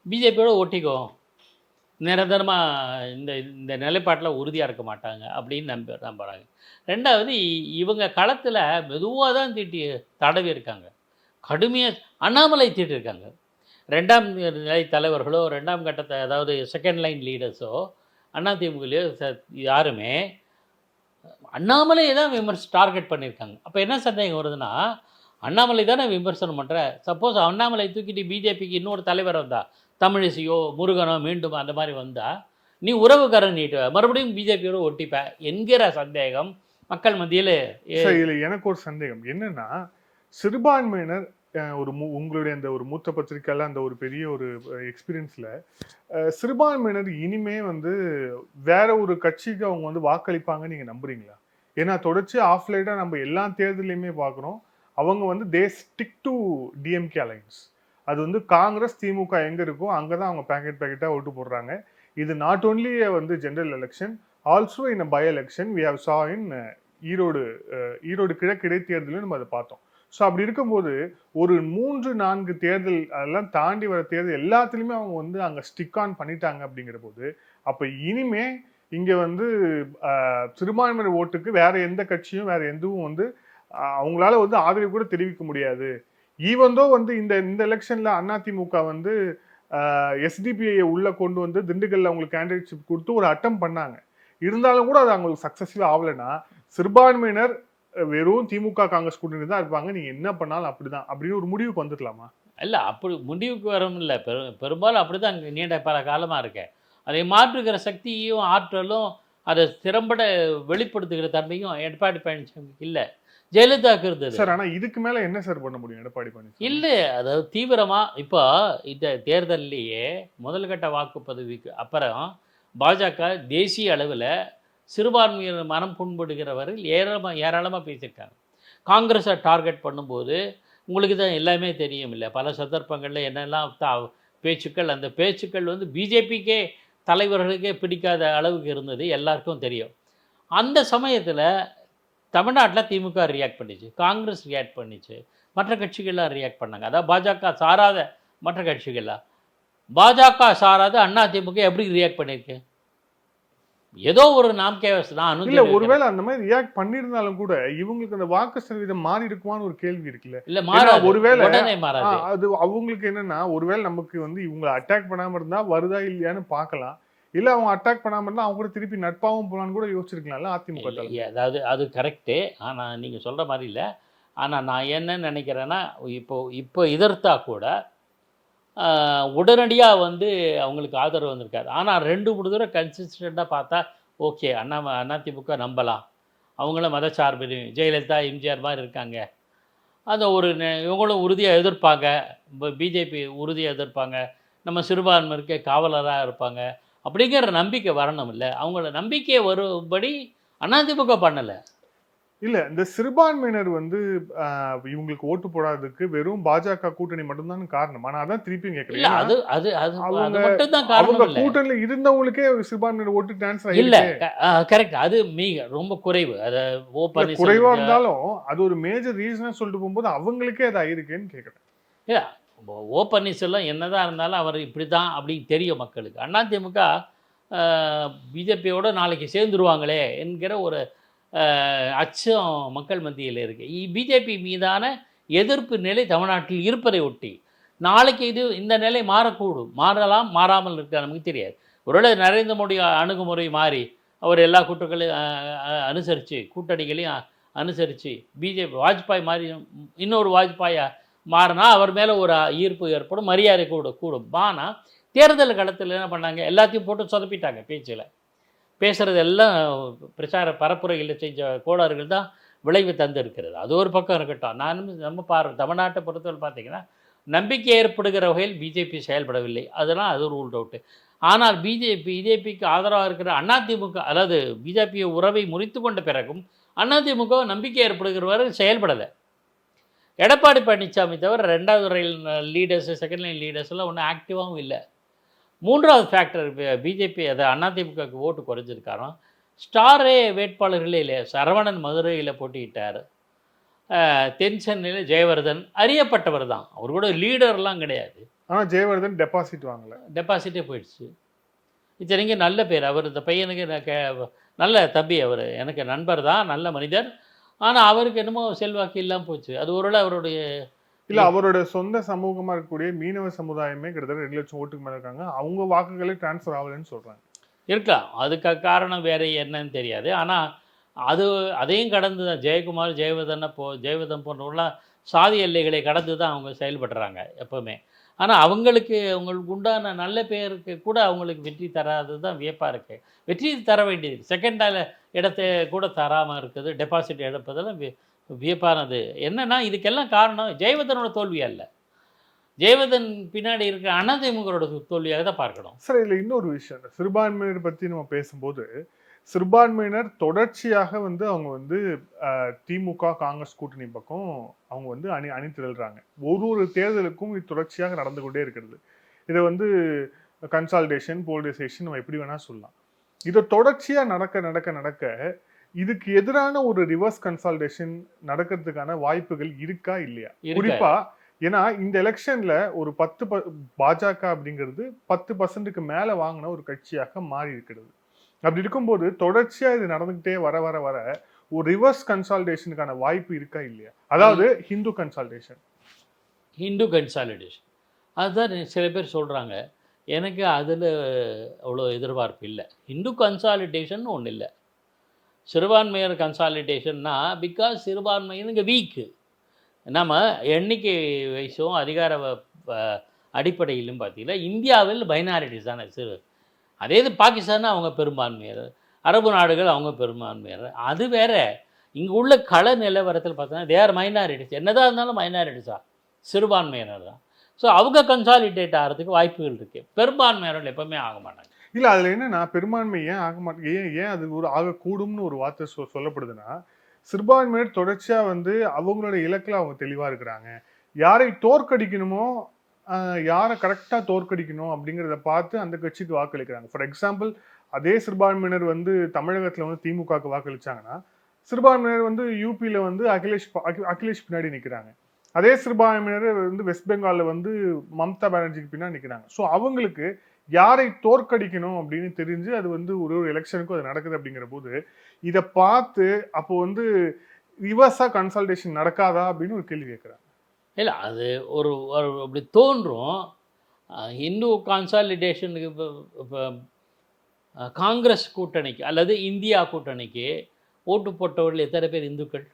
பிஜேபியோட ஒட்டிக்கும், நிரந்தரமாக இந்த நிலைப்பாட்டில் உறுதியாக இருக்க மாட்டாங்க அப்படின்னு நம்புகிறாங்க. ரெண்டாவது, இவங்க களத்தில் மெதுவாக தான் தடவி இருக்காங்க, கடுமையாக அண்ணாமலை தீட்டிருக்காங்க. 2ஆம் நிலை தலைவர்களோ 2ஆம் கட்டத்தை, அதாவது செகண்ட் லைன் லீடர்ஸோ அதிமுகலையோ யாருமே அண்ணாமலையை தான் டார்கெட் பண்ணியிருக்காங்க. அப்போ என்ன சந்தேகம் வருதுன்னா, அண்ணாமலை தானே விமர்சனம் பண்ணுற. சப்போஸ் அண்ணாமலை தூக்கிட்டு பிஜேபிக்கு இன்னொரு தலைவர் வந்தா, தமிழிசையோ முருகனோ மீண்டும் அந்த மாதிரி வந்தால் நீ உறவுக்காரன் நீட்டு மறுபடியும் பிஜேபியோட ஒட்டிப்ப என்கிற சந்தேகம் மக்கள் மத்தியில். எனக்கு ஒரு சந்தேகம் என்னன்னா, சிறுபான்மையினர் உங்களுடைய அந்த ஒரு மூத்த பத்திரிக்கையில் அந்த ஒரு பெரிய ஒரு எக்ஸ்பீரியன்ஸில் சிறுபான்மையினர் இனிமே வேற ஒரு கட்சிக்கு அவங்க வாக்களிப்பாங்கன்னு நீங்கள் நம்புறீங்களா? ஏன்னா தொடர்ச்சி ஆஃப்லைட்டாக நம்ம எல்லா தேர்தலையுமே பார்க்குறோம், அவங்க தே ஸ்டிக் டு டிஎம்கே அலைன்ஸ். அது காங்கிரஸ் திமுக எங்கே இருக்கோ அங்கே தான் அவங்க பேக்கெட்டாக ஓட்டு போடுறாங்க. இது not only general election, also in by election we have saw in Erode கிழக்கு இடைத்தேர்தலும் நம்ம அதை பார்த்தோம். ஸோ அப்படி இருக்கும்போது ஒரு 3-4 தேர்தல் அதெல்லாம் தாண்டி வர தேர்தல் எல்லாத்துலேயுமே அவங்க அங்கே ஸ்டிக் ஆன் பண்ணிட்டாங்க. அப்படிங்கிற போது அப்போ இனிமே இங்கே சிறுபான்மையினர் ஓட்டுக்கு வேற எந்த கட்சியும் வேற எதுவும் அவங்களால ஆதரவு கூட தெரிவிக்க முடியாது. ஈவந்தோ இந்த எலெக்ஷன்ல அதிமுக எஸ்டிபிஐ உள்ள கொண்டு திண்டுக்கல்ல அவங்களுக்கு கேண்டிடேட்ஷிப் கொடுத்து ஒரு அட்டம் பண்ணாங்க. இருந்தாலும் கூட அது அவங்களுக்கு சக்சஸ்ஃபுல்லா ஆகலைன்னா சிறுபான்மையினர் வெறும் திமுக காங்கிரஸ் கூட்டணி தான் இருப்பாங்க, நீங்க என்ன பண்ணாலும் அப்படிதான் அப்படின்னு ஒரு முடிவுக்கு வந்துடலாமா? இல்லை, அப்படி முடிவுக்கு வரும் இல்லை. பெரும்பாலும் அப்படிதான் நீண்ட பல காலமா இருக்கேன். அதை மாற்றுகிற சக்தியும் ஆற்றலும் அதை திறம்பட வெளிப்படுத்துகிற தன்மையும் எடப்பாடி பழனிசாமிக்கு இல்லை, ஜெயலலிதாவுக்கு இருந்தது சார். ஆனால் இதுக்கு மேலே என்ன சார் பண்ண முடியும் எடப்பாடி பழனிசாமி? இல்லை, அதாவது தீவிரமாக இப்போ இந்த தேர்தல்லையே முதல்கட்ட வாக்குப்பதிவுக்கு அப்புறம் பாஜக தேசிய அளவில் சிறுபான்மையினர் மனம் புண்படுகிறவர்கள் ஏராளமாக பேசியிருக்காங்க. காங்கிரஸை டார்கெட் பண்ணும்போது உங்களுக்கு தான் எல்லாமே தெரியும் இல்லை, பல சந்தர்ப்பங்களில் என்னெல்லாம் பேச்சுக்கள், அந்த பேச்சுக்கள் பிஜேபிக்கே தலைவர்களுக்கே பிடிக்காத அளவுக்கு இருந்தது எல்லாருக்கும் தெரியும். அந்த சமயத்தில் தமிழ்நாட்டில் திமுக ரியாக்ட் பண்ணிச்சு, காங்கிரஸ் ரியாக்ட் பண்ணிச்சு, மற்ற கட்சிகள்லாம் ரியாக்ட் பண்ணாங்க. அதாவது பாஜக சாராத மற்ற கட்சிகள்லாம். பாஜக சாராத அதிமுக எப்படி ரியாக்ட் பண்ணியிருக்கு? ஏதோ ஒரு நாம் இல்ல, ஒருவேளை அந்த மாதிரி ரியாக்ட் பண்ணிருந்தாலும் கூட இவங்களுக்கு அந்த வாக்கு சதவீதம் மாறி இருக்குமான்னு ஒரு கேள்வி இருக்குல்ல. இல்ல, மாறாது. ஒருவேளை மாறாது. அது அவங்களுக்கு என்னன்னா, ஒருவேளை நமக்கு இவங்களை அட்டாக் பண்ணாம இருந்தா வருதா இல்லையான்னு பார்க்கலாம், இல்ல அவங்க அட்டாக் பண்ணாம இருந்தா அவங்க கூட திருப்பி நட்பாவும் போலான்னு கூட யோசிச்சிருக்கலாம்ல அதிமுக. அதாவது அது கரெக்டு, ஆனா நீங்க சொல்ற மாதிரி இல்லை. ஆனா நான் என்ன நினைக்கிறேன்னா, இப்போ எதிர்த்தா கூட உடனடியாக அவங்களுக்கு ஆதரவு வந்திருக்காரு. ஆனால் 2-3 தடவை கன்சிஸ்டண்ட்டாக பார்த்தா ஓகே அதிமுக நம்பலாம் அவங்களும் மதச்சார்பிலும் ஜெயலலிதா எம்ஜிஆர் மாதிரி இருக்காங்க. அந்த ஒரு இவங்களும் உறுதியாக எதிர்ப்பாங்க, பிஜேபி உறுதியாக எதிர்ப்பாங்க, நம்ம சிறுபான்மையினருக்கு காவலராக இருப்பாங்க அப்படிங்கிற நம்பிக்கை வரணும். இல்லை அவங்கள நம்பிக்கையை வரும்படி அதிமுக பண்ணலை. இல்ல இந்த சிறுபான்மையினர் வந்து இவங்களுக்கு ஓட்டு போடாததுக்கு வெறும் பாஜக கூட்டணி மட்டும்தான் காரணம். ஆனா அதான் திருப்பியும் இல்ல கேட்கறேன். அது அது அது அவங்க அது மட்டும் தான் அவங்க காரணம். இல்லை கூட்டணியில இருந்தவங்களுக்கே சிறுபான்மையினர் ஓட்டு டிரான்ஸ்ஃபர் இல்ல ஆயிருக்கு. கரெக்ட். அது ரொம்ப குறைவு. அதை குறைவா இருந்தாலும் அது ஒரு மேஜர் ரீசனா சொல்லிட்டு போகும்போது அவங்களுக்கே அது ஆயிருக்குன்னு கேட்கறேன். இல்லை ஓ பன்னீர்செல்வம் என்னதான் இருந்தாலும் அவர் இப்படி தான் அப்படின்னு தெரியும் மக்களுக்கு. அதிமுக பிஜேபியோட நாளைக்கு சேர்ந்துருவாங்களே என்கிற ஒரு அச்சம் மக்கள் மத்தியில் இருக்குது. பிஜேபி மீதான எதிர்ப்பு நிலை தமிழ்நாட்டில் இருப்பதை ஒட்டி நாளைக்கு இந்த நிலை மாறக்கூடும், மாறலாம், மாறாமல் இருக்க நமக்கு தெரியாது. ஒருவேளை நரேந்திர மோடி அணுகுமுறை மாறி அவர் எல்லா கூட்டங்களையும் அனுசரித்து கூட்டணிகளையும் அனுசரித்து பிஜேபி வாஜ்பாய் மாதிரி இன்னொரு வாஜ்பாயை மாறினா அவர் மேலே ஒரு ஈர்ப்பு ஏற்படும், மரியாதை கூடும். ஆனால் தேர்தல் களத்தில் என்ன பண்ணாங்க, எல்லாத்தையும் போட்டு சொதப்பிட்டாங்க. பேசுகிறது எல்லாம் பிரச்சார பரப்புரைகளில் செஞ்ச கோளாறுகள் தான் விளைவு தந்திருக்கிறது. அது ஒரு பக்கம் இருக்கட்டும். நம்ம தமிழ்நாட்டை பொறுத்தவரை பார்த்திங்கன்னா நம்பிக்கை ஏற்படுகிற வகையில் பிஜேபி செயல்படவில்லை. அதெல்லாம் அது ஒரு ரூல் அவுட்டு. ஆனால் பிஜேபிக்கு ஆதரவாக இருக்கிற அதிமுக, அதாவது பிஜேபி உறவை முறித்து கொண்ட பிறகும் அதிமுக நம்பிக்கை ஏற்படுகிற வரை செயல்படலை. எடப்பாடி பழனிசாமி தவிர ரெண்டாவது ரயில் லீடர்ஸு, செகண்ட் லைன் லீடர்ஸ் எல்லாம் ஒன்றும் ஆக்டிவாகவும் இல்லை. மூன்றாவது ஃபேக்டர் பிஜேபி அதை அதிமுகவுக்கு ஓட்டு குறைஞ்சிருக்காரோ, ஸ்டாரே வேட்பாளர்களே இல்லை. சரவணன் மதுரையில் போட்டிக்கிட்டார், தென் சென்னையில் ஜெயவர்தன் அறியப்பட்டவர் தான், அவர் கூட லீடர்லாம் கிடையாது. ஆனால் ஜெயவர்தன் டெபாசிட் வாங்கலை, டெபாசிட்டே போயிடுச்சு. இத்தனைக்கு நல்ல பேர் அவர், இந்த பையனுக்கு நல்ல தம்பி, அவர் எனக்கு நண்பர் தான், நல்ல மனிதர். ஆனால் அவருக்கு என்னமோ செல்வாக்கு இல்லாமல் போச்சு. அது ஒருவேளை அவருடைய இல்ல அவரோட சொந்த சமூகமா இருக்கக்கூடிய மீனவ சமுதாயமே கிட்டத்தட்ட 2 லட்சம் ஓட்டுக்கு மேல இருக்காங்க. அவங்க வாக்குகளே டிரான்ஸ்ஃபர் ஆகலன்னு சொல்றாங்க. இருக்கலாம், அதுக்கு காரணம் வேற என்னன்னு தெரியாது. ஆனால் அதையும் கடந்து தான் ஜெயக்குமார், ஜெயவர்தன் போன்றவங்களாம் சாதி எல்லைகளை கடந்து தான் அவங்க செயல்படுறாங்க எப்போவுமே. ஆனால் அவங்களுக்கு உண்டான நல்ல பேருக்கு கூட அவங்களுக்கு வெற்றி தராது தான் வியப்பாக இருக்குது. வெற்றி தர வேண்டியது, செகண்ட் இடத்தை கூட தராமல் இருக்குது, டெபாசிட் எடுப்பதெல்லாம் வியப்பானது. என்னன்னா இதுக்கெல்லாம் காரணம் ஜெயவர்தனோட தோல்வி அல்ல, ஜெயவர்தன் பின்னாடி இருக்கிற அதிமுகவோட தோல்வியாக தான் பார்க்கணும். சார் இதில் இன்னொரு விஷயம், சிறுபான்மையினர் பற்றி நம்ம பேசும்போது சிறுபான்மையினர் தொடர்ச்சியாக வந்து அவங்க வந்து திமுக காங்கிரஸ் கூட்டணி பக்கம் அவங்க வந்து அணி திரள்றாங்க. ஒரு தேர்தலுக்கும் இது தொடர்ச்சியாக நடந்து கொண்டே இருக்கிறது. இதை வந்து கன்சால்டேஷன், போலரைசேஷன் நம்ம எப்படி வேணா சொல்லலாம். இதை தொடர்ச்சியாக நடக்க இதுக்கு எதிரான ஒரு ரிவர்ஸ் கன்சால்டேஷன் நடக்கிறதுக்கான வாய்ப்புகள் இருக்கா இல்லையா? குறிப்பா ஏன்னா இந்த எலெக்ஷன்ல ஒரு 10 பாஜக அப்படிங்கிறது 10% மேல வாங்கின ஒரு கட்சியாக மாறி இருக்கிறது. அப்படி இருக்கும்போது தொடர்ச்சியா இது நடந்துகிட்டே வர ஒரு ரிவர்ஸ் கன்சால்டேஷனுக்கான வாய்ப்பு இருக்கா இல்லையா? அதாவது ஹிந்து கன்சால்டேஷன் அதுதான் சில பேர் சொல்றாங்க. எனக்கு அதில் அவ்வளோ எதிர்பார்ப்பு இல்லை. ஹிந்து கன்சாலிடேஷன் ஒன்றும் இல்லை. சிறுபான்மையர் கன்சாலிடேஷன்னா பிகாஸ் சிறுபான்மையினுங்க வீக்கு. நம்ம எண்ணிக்கை வயசும் அதிகார அடிப்படையிலும் பார்த்தீங்கன்னா இந்தியாவில் மைனாரிட்டிஸ் தானே அதே இது பாகிஸ்தான் அவங்க பெரும்பான்மையர், அரபு நாடுகள் அவங்க பெரும்பான்மையர், அது வேற. இங்கே உள்ள கள நிலவரத்தில் பார்த்தோன்னா தேர் மைனாரிட்டிஸ், என்னதான் இருந்தாலும் மைனாரிட்டிஸா சிறுபான்மையினர் தான். ஸோ அவங்க கன்சாலிடேட் ஆகிறதுக்கு வாய்ப்புகள் இருக்குது. பெரும்பான்மையர்கள் எப்பவுமே ஆக மாட்டாங்க. இல்லை அதில் என்னன்னா பெரும்பான்மை ஏன் ஆக மாட்டேங்க, ஏன் அது ஒரு ஆகக்கூடும்னு ஒரு வார்த்தை சொல்லப்படுதுன்னா, சிறுபான்மையினர் தொடர்ச்சியாக வந்து அவங்களோட இலக்கில் அவங்க தெளிவாக இருக்கிறாங்க. யாரை தோற்கடிக்கணுமோ, யாரை கரெக்டாக தோற்கடிக்கணும் அப்படிங்கிறத பார்த்து அந்த கட்சிக்கு வாக்களிக்கிறாங்க. ஃபார் எக்ஸாம்பிள், அதே சிறுபான்மையினர் வந்து தமிழகத்தில் வந்து திமுகவுக்கு வாக்களிச்சாங்கன்னா, சிறுபான்மையினர் வந்து யூபியில் வந்து அகிலேஷ் பின்னாடி நிற்கிறாங்க. அதே சிறுபான்மையினர் வந்து வெஸ்ட் பெங்காலில் வந்து மம்தா பானர்ஜிக்கு பின்னாடி நிற்கிறாங்க. ஸோ அவங்களுக்கு யாரை தோற்கடிக்கணும் அப்படின்னு தெரிஞ்சு அது வந்து ஒரு எலெக்ஷனுக்கும் அது நடக்குது. அப்படிங்கிற போது இதை பார்த்து அப்போ வந்து ரிவர்ஸா கன்சல்டேஷன் நடக்காதா அப்படின்னு ஒரு கேள்வி கேட்குறாங்க. இல்லை அது ஒரு அப்படி தோன்றும். இந்து கன்சாலிடேஷனுக்கு இப்போ காங்கிரஸ் கூட்டணிக்கு அல்லது இந்தியா கூட்டணிக்கு ஓட்டு போட்டவர்கள் எத்தனை பேர் இந்துக்கள்?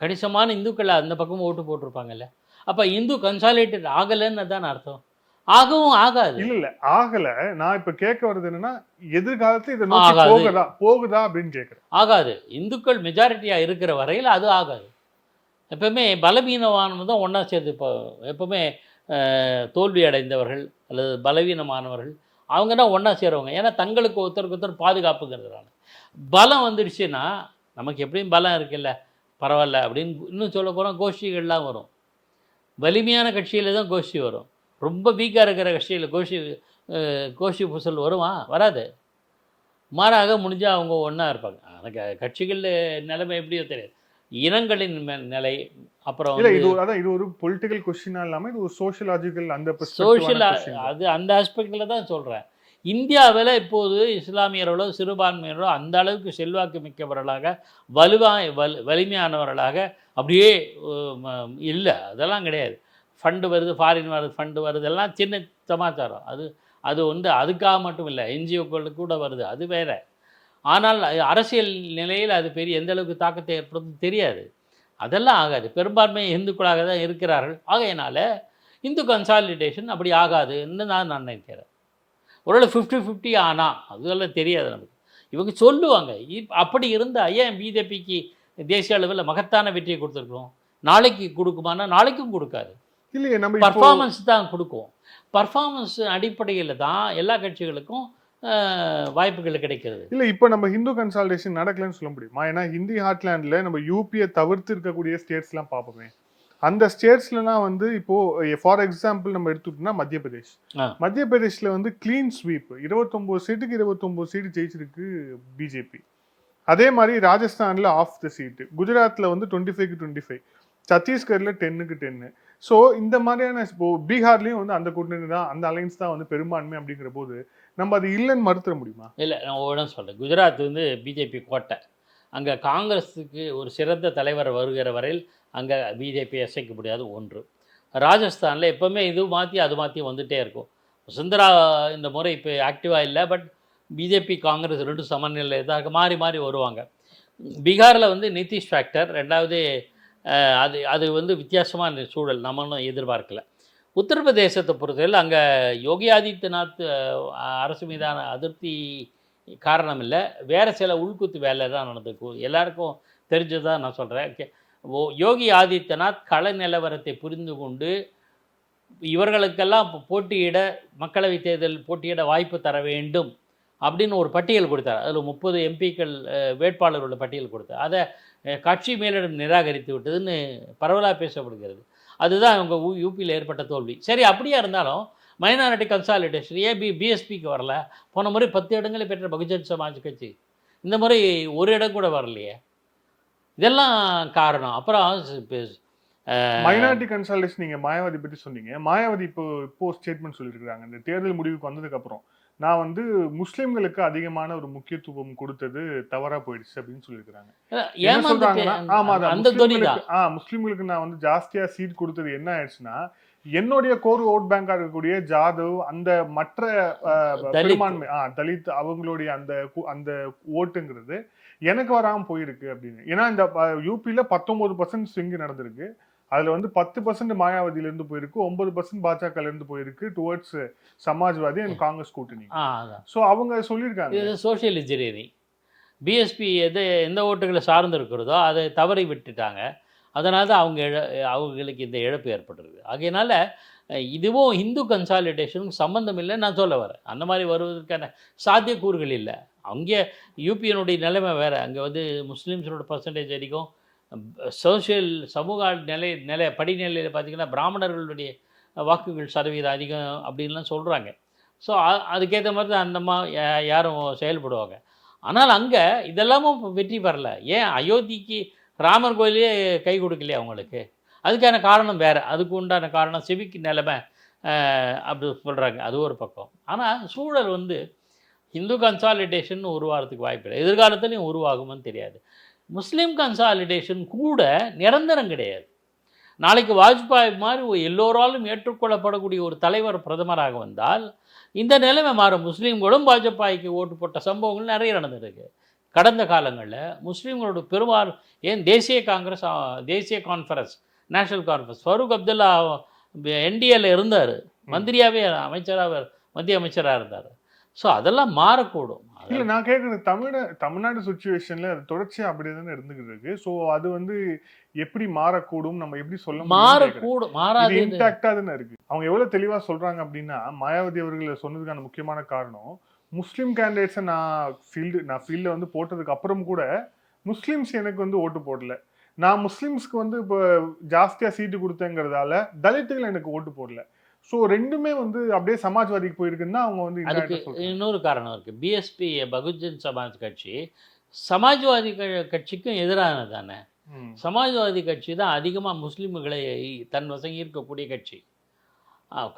கணிசமான இந்துக்கள் அந்த பக்கமும் ஓட்டு போட்டிருப்பாங்கல்ல. அப்போ இந்து கன்சாலிடேட் ஆகலைன்னு தான் அர்த்தம். ஆகவும் ஆகாது. இல்ல ஆகல. நான் இப்ப கேட்க வர்றது என்னன்னா, எதிர்காலத்துல இதை நோக்கி போகுதா அப்படின்னு கேட்கிறேன். ஆகாது. இந்துக்கள் மெஜாரிட்டியா இருக்கிற வரையில் அது ஆகாது. எப்பவுமே பலவீனமானவங்க தான் ஒன்றா சேர்ந்து இப்போ எப்பவுமே தோல்வி அடைந்தவர்கள் அல்லது பலவீனமானவர்கள் அவங்க தான் ஒன்றா சேருவாங்க. ஏன்னா தங்களுக்கு ஒருத்தருக்கு ஒருத்தர் பாதுகாப்புங்கிறதுனால. பலம் வந்துடுச்சுன்னா நமக்கு எப்படியும் பலம் இருக்குல்ல, பரவாயில்ல அப்படின்னு இன்னும் சொல்ல போனால் கோஷ்டிகள்லாம் வரும். வலிமையான கட்சியில் தான் கோஷ்டி வரும். ரொம்ப வீக்காக இருக்கிற கட்சியில் கோஷ்டி பூசல் வருமா? வராது. மாறாக முடிஞ்சால் அவங்க ஒன்றா இருப்பாங்க. அந்த கட்சிகள் நிலைமை எப்படியோ தெரியாது. இனங்களின் நிலை அப்புறம் இது ஒரு பொலிட்டிக்கல் கொஸ்டினா இல்லாமல் இது ஒரு சோஷியலாஜிக்கல் அந்த சோஷியல் அது அந்த ஆஸ்பெக்டில் தான் சொல்கிறேன். இந்தியாவில் இப்போது இஸ்லாமியர்களோ சிறுபான்மையினரோ அந்த அளவுக்கு செல்வாக்கு மிக்கவர்களாக வலிமையானவர்களாக அப்படியே இல்லை. அதெல்லாம் கிடையாது. ஃபண்டு வருது, ஃபாரின் வருது, ஃபண்டு வருது, எல்லாம் சின்ன சமாச்சாரம். அது வந்து அதுக்காக மட்டும் இல்லை, என்ஜிஓக்களுக்கு கூட வருது, அது வேறு. ஆனால் அரசியல் நிலையில் அது பெரிய எந்த அளவுக்கு தாக்கத்தை ஏற்படுத்தும் தெரியாது. அதெல்லாம் ஆகாது. பெரும்பான்மை இந்துக்களாக தான் இருக்கிறார்கள். ஆகையினால இந்து கன்சாலிடேஷன் அப்படி ஆகாதுன்னு நான் நினைக்கிறேன். ஒருவேளை 50-50 ஆனால் அதெல்லாம் தெரியாது நமக்கு. இவங்க சொல்லுவாங்க. அப்படி இருந்தால் ஏன் பிஜேபிக்கு தேசிய அளவில் மகத்தான வெற்றியை கொடுத்துருக்கோம்? நாளைக்கு கொடுக்குமானா நாளைக்கும் கொடுக்காது. இல்லையே, நம்ம பர்ஃபார்மன்ஸ் தான் கொடுக்கும். பர்ஃபார்மன்ஸ் அடிப்படையில் தான் எல்லா கட்சிகளுக்கும் வாய்ப்புகள் கிடைக்கிறது. இல்லை, இப்போ நம்ம ஹிந்து கன்சாலிடேஷன் நடக்கலன்னு சொல்ல முடியுமா? ஏன்னா ஹிந்தி ஹார்ட்லேண்டில் நம்ம யூபியை தவிர்த்து இருக்கக்கூடிய ஸ்டேட்ஸ்லாம் பார்ப்போமே. அந்த ஸ்டேட்ஸ்லாம் வந்து இப்போ ஃபார் எக்ஸாம்பிள் நம்ம எடுத்துக்கிட்டோம்னா மத்திய பிரதேஷ்ல வந்து கிளீன் ஸ்வீப் 29 சீட்டுக்கு 29 சீட்டு ஜெயிச்சிருக்கு பிஜேபி. அதே மாதிரி ராஜஸ்தான்ல ஆஃப் த சீட்டு, குஜராத்ல வந்து 25க்கு 25, சத்தீஸ்கர்ல 10க்கு 10. ஸோ இந்த மாதிரியான இப்போ பீகார்லேயும் வந்து அந்த கூட்டணி தான், அந்த அலைன்ஸ் தான் வந்து பெரும்பான்மை. அப்படிங்கிற போது நம்ம அது இல்லைன்னு மறுத்துட முடியுமா? இல்லை, நான் உடனே சொல்கிறேன். குஜராத் வந்து பிஜேபி கோட்டை. அங்கே காங்கிரஸுக்கு ஒரு சிறந்த தலைவர் வருகிற வரையில் அங்கே பிஜேபி அசைக்க முடியாது ஒன்று. ராஜஸ்தானில் எப்போவுமே இது மாற்றி அது மாற்றி வந்துகிட்டே இருக்கும். வசுந்தரா இந்த முறை இப்போ ஆக்டிவாக இல்லை, பட் பிஜேபி காங்கிரஸ் ரெண்டும் சமநிலை தான் மாறி மாறி வருவாங்க. பீகாரில் வந்து நிதிஷ் ஃபேக்டர், ரெண்டாவது அது வந்து வித்தியாசமான சூழல், நம்மளும் எதிர்பார்க்கல. உத்தரப்பிரதேசத்தை பொறுத்தவரையில் அங்கே யோகி ஆதித்யநாத் அரசு மீதான அதிருப்தி காரணம் இல்லை, வேறு சில உள்குத்து வேலை தான் நடந்திருக்கும். எல்லாருக்கும் தெரிஞ்சதான் நான் சொல்கிறேன். யோகி ஆதித்யநாத் கள நிலவரத்தை புரிந்து கொண்டு இவர்களுக்கெல்லாம் மக்களவை தேர்தல் போட்டியிட வாய்ப்பு தர வேண்டும் அப்படின்னு ஒரு பட்டியல் கொடுத்தார். அதில் 30 எம்பிக்கள் வேட்பாளர்களோட பட்டியல் கொடுத்தார். அதை கட்சி மேலிடம் நிராகரித்து விட்டதுன்னு பரவலாக பேசப்படுகிறது. அதுதான் அவங்க யூபியில் ஏற்பட்ட தோல்வி. சரி, அப்படியே இருந்தாலும் மைனாரிட்டி கன்சாலிடேஷன் ஏன் பிஎஸ்பிக்கு வரல? போன முறை 10 இடங்களை பெற்ற பகுஜன் சமாஜ் கட்சி இந்த முறை ஒரு இடம் கூட வரலையே. இதெல்லாம் காரணம். அப்புறம் மைனாரிட்டி கன்சாலிடேஷன் நீங்கள் மாயாவதி பற்றி சொன்னீங்க. மாயாவதி இப்போ ஸ்டேட்மெண்ட் சொல்லியிருக்கிறாங்க, இந்த தேர்தல் முடிவுக்கு வந்ததுக்கப்புறம் நான் வந்து முஸ்லிம்களுக்கு அதிகமான ஒரு முக்கியத்துவம் கொடுத்தது தவறா போயிடுச்சு அப்படின்னு சொல்லியிருக்கிறாங்க. முஸ்லிம்களுக்கு நான் வந்து ஜாஸ்தியா சீட் கொடுத்தது என்ன ஆயிடுச்சுன்னா, என்னுடைய கோர் ஓட் பேங்கா இருக்கக்கூடிய ஜாதவ் அந்த மற்ற பெரும்பான்மை தலித் அவங்களுடைய அந்த ஓட்டுங்கிறது எனக்கு வராமல் போயிருக்கு அப்படின்னு. ஏன்னா இந்த யூபியில் 19% ஸ்விங் நடந்திருக்கு. அதில் வந்து 10% மாயாவதியிலேருந்து போயிருக்கு, 9% பாஜகலேருந்து போயிருக்கு டுவர்ட்ஸ் சமாஜ்வாதி அண்ட் காங்கிரஸ் கூட்டணி. ஸோ அவங்க சொல்லியிருக்காங்க இது சோஷியல் இன்ஜினியரிங். பிஎஸ்பி எந்த ஓட்டுகளை சார்ந்து இருக்கிறதோ அதை தவறி விட்டுட்டாங்க. அதனால தான் அவங்களுக்கு இந்த இழப்பு ஏற்பட்டுருக்கு. ஆகையினால இதுவும் ஹிந்து கன்சாலிடேஷனுக்கு சம்மந்தம் இல்லைன்னு நான் சொல்ல வரேன். அந்த மாதிரி வருவதற்கான சாத்தியக்கூறுகள் இல்லை. அங்கே யூபியினுடைய நிலைமை வேறு. அங்கே வந்து முஸ்லீம்ஸோட பர்சன்டேஜ் அதிகம். சமூக படிநிலையில் பார்த்திங்கன்னா பிராமணர்களுடைய வாக்குகள் சதவீதம் அதிகம் அப்படின்லாம் சொல்கிறாங்க. ஸோ அதுக்கேற்ற மாதிரி தான் யாரும் செயல்படுவாங்க. ஆனால் அங்கே இதெல்லாமும் வெற்றி பெறல. ஏன் அயோத்திக்கு ராமர் கோயிலே கை கொடுக்கலையே அவங்களுக்கு? அதுக்கான காரணம் வேறு. அதுக்கு உண்டான காரணம் சிவிக் நிலைமை அப்படி சொல்கிறாங்க. அது ஒரு பக்கம். ஆனால் சூழல் வந்து ஹிந்து கன்சாலிடேஷன் உருவாகிறதுக்கு வாய்ப்பில்லை. எதிர்காலத்துலேயும் உருவாகும்னு தெரியாது. முஸ்லீம் கன்சாலிடேஷன் கூட நிரந்தரம் கிடையாது. நாளைக்கு வாஜ்பாய் மாதிரி எல்லோராலும் ஏற்றுக்கொள்ளப்படக்கூடிய ஒரு தலைவர் பிரதமராக வந்தால் இந்த நிலைமை மாறும். முஸ்லீம்களும் பாஜபாய்க்கு ஓட்டு போட்ட சம்பவங்கள் நிறைய நடந்திருக்கு கடந்த காலங்களில். முஸ்லீம்களோட பெரும்பாலும் ஏன் தேசிய conference national conference Farooq Abdullah என்டிஏல இருந்தார். மந்திரியாகவே மத்திய அமைச்சராக இருந்தார். ஸோ அதெல்லாம் மாறக்கூடும். இல்லை, நான் கேட்குறது தமிழ்நாடு சுச்சுவேஷன்ல அது தொடர்ச்சியாக அப்படியே தானே இருந்துகிட்டு இருக்கு. ஸோ அது வந்து எப்படி மாறக்கூடும், நம்ம எப்படி சொல்ல மாறக்கூடும், மாறாது, இன்டாக்டாக தானே இருக்கு. அவங்க எவ்வளோ தெளிவாக சொல்றாங்க அப்படின்னா, மாயாவதி அவர்கள் சொன்னதுக்கான முக்கியமான காரணம், முஸ்லீம் கேண்டிடேட்ஸை நான் ஃபீல்டில் வந்து போட்டதுக்கு அப்புறம் கூட முஸ்லீம்ஸ் எனக்கு வந்து ஓட்டு போடல. நான் முஸ்லீம்ஸ்க்கு வந்து இப்போ ஜாஸ்தியாக சீட்டு கொடுத்தேங்கிறதால தலித்துகள் எனக்கு ஓட்டு போடல. ஸோ ரெண்டுமே வந்து அப்படியே சமாஜ்வாதிக்கு போயிருக்குன்னு தான் அவங்க வந்து. அதுக்கு இன்னொரு காரணம் இருக்குது. பிஎஸ்பி பகுஜன் சமாஜ் கட்சி சமாஜ்வாதி கட்சிக்கும் எதிரானது தானே. சமாஜ்வாதி கட்சி தான் அதிகமாக முஸ்லீம்களை தன் வசம் ஈர்க்கக்கூடிய கட்சி.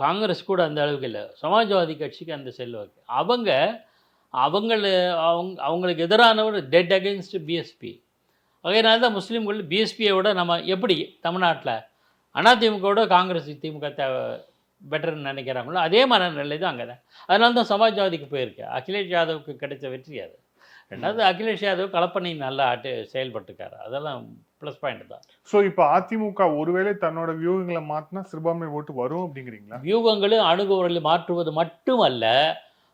காங்கிரஸ் கூட அந்த அளவுக்கு இல்லை, சமாஜ்வாதி கட்சிக்கு அந்த செல்வாக்கு. அவங்களுக்கு எதிரானவர் டெட் அகெயின்ஸ்ட் பிஎஸ்பி. அதனால தான் முஸ்லீம்கள் பிஎஸ்பியை விட நம்ம எப்படி தமிழ்நாட்டில் அதிமுகவோட காங்கிரஸ் திமுக பெட்டர்னு நினைக்கிறாங்களோ அதே மாதிரி நிலை தான் அங்கே தான். அதனால தான் சமாஜ்வாதிக்கு போயிருக்கு. அகிலேஷ் யாதவுக்கு கிடைச்ச வெற்றி அது. ரெண்டாவது அகிலேஷ் யாதவ் கலப்பணி நல்லா செயல்பட்டுக்காரு, அதெல்லாம் ப்ளஸ் பாயிண்ட் தான். ஸோ இப்போ அதிமுக ஒருவேளை தன்னோட வியூகங்களை மாற்றினா சிறுபான்மை ஓட்டு வரும் அப்படிங்கிறீங்களா? வியூகங்களும் அணுகுமுறைகளை மாற்றுவது மட்டுமல்ல,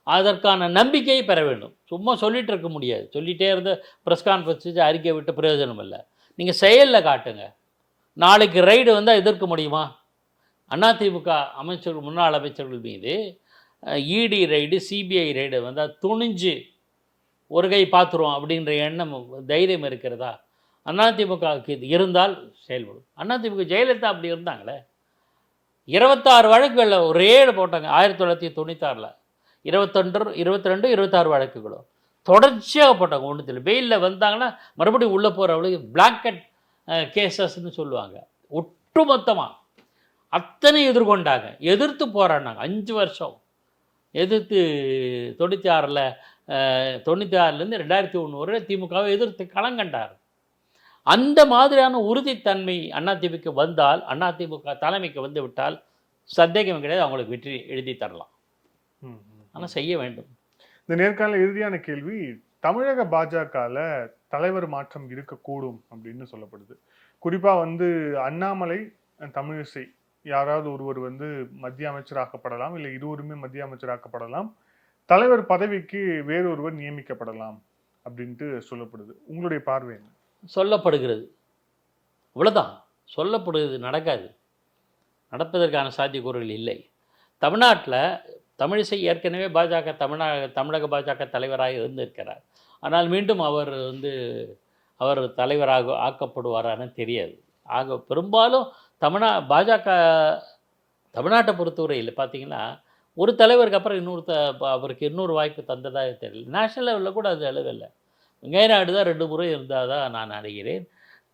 அதற்கான நம்பிக்கையை பெற வேண்டும். சும்மா சொல்லிட்டு இருக்க முடியாது. சொல்லிகிட்டே இருந்து ப்ரெஸ் கான்ஃபரன்ஸ் வச்சு அறிக்கை விட்டு பிரயோஜனம் இல்லை. நீங்கள் செயலில் காட்டுங்க. நாளைக்கு ரைடு வந்தால் எதிர்க்க முடியுமா? அதிமுக அமைச்சர்கள், முன்னாள் அமைச்சர்கள் மீது இடி ரைடு, சிபிஐ ரைடு வந்தால் துணிஞ்சு ஒரு கை பார்த்துருவோம் அப்படின்ற எண்ணம், தைரியம் இருக்கிறதா? அதிமுகவுக்கு இது இருந்தால் செயல்படும். அதிமுக ஜெயலலிதா அப்படி இருந்தாங்களே. 26 வழக்குகளில் ஒரே போட்டாங்க 1996. 22, 26 வழக்குகளும் தொடர்ச்சியாக போட்டாங்க. ஒன்றுத்தில் பெயிலில் வந்தாங்கன்னா மறுபடியும் உள்ளே போகிறவளுக்கு பிளாக்கெட் கேசஸ்ன்னு சொல்லுவாங்க. ஒட்டுமொத்தமாக அத்தனை எதிர்கொண்டாங்க, எதிர்த்து போராடினாங்க 5 வருஷம் எதிர்த்து. 96லேருந்து 2001 வரை திமுகவை எதிர்த்து களங்கண்டார். அந்த மாதிரியான உறுதித்தன்மை அதிமுக வந்தால், அதிமுக தலைமைக்கு வந்து விட்டால் சந்தேகம் கிடையாது, அவங்களுக்கு வெற்றி எழுதி தரலாம். ஆனால் செய்ய வேண்டும். இந்த நேர்காணல இறுதியான கேள்வி, தமிழக பாஜகவில் தலைவர் மாற்றம் இருக்கக்கூடும் அப்படின்னு சொல்லப்படுது. குறிப்பாக வந்து அண்ணாமலை, தமிழிசை யாராவது ஒருவர் வந்து மத்திய அமைச்சராக்கப்படலாம், இல்லை இருவருமே மத்திய அமைச்சராக்கப்படலாம், தலைவர் பதவிக்கு வேறொருவர் நியமிக்கப்படலாம் அப்படின்ட்டு சொல்லப்படுது. உங்களுடைய பார்வை என்ன? சொல்லப்படுகிறது, இவ்வளோதான் சொல்லப்படுகிறது. நடக்காது, நடப்பதற்கான சாத்தியக்கூறுகள் இல்லை. தமிழ்நாட்டில் தமிழிசை ஏற்கனவே தமிழக பாஜக தலைவராக இருந்திருக்கிறார். ஆனால் மீண்டும் அவர் தலைவராக ஆக்கப்படுவாரான்னு தெரியாது. பெரும்பாலும் தமிழ்நாட்டை பொறுத்தவரையில் பார்த்தீங்கன்னா ஒரு தலைவருக்கு அப்புறம் அவருக்கு இன்னொரு வாய்ப்பு தந்ததாக தெரியல. நேஷனல் லெவலில் கூட அது அளவில்லை. வெங்கைய நாயுடு தான் 2 முறை இருந்தால் தான் நான் நினைக்கிறேன்.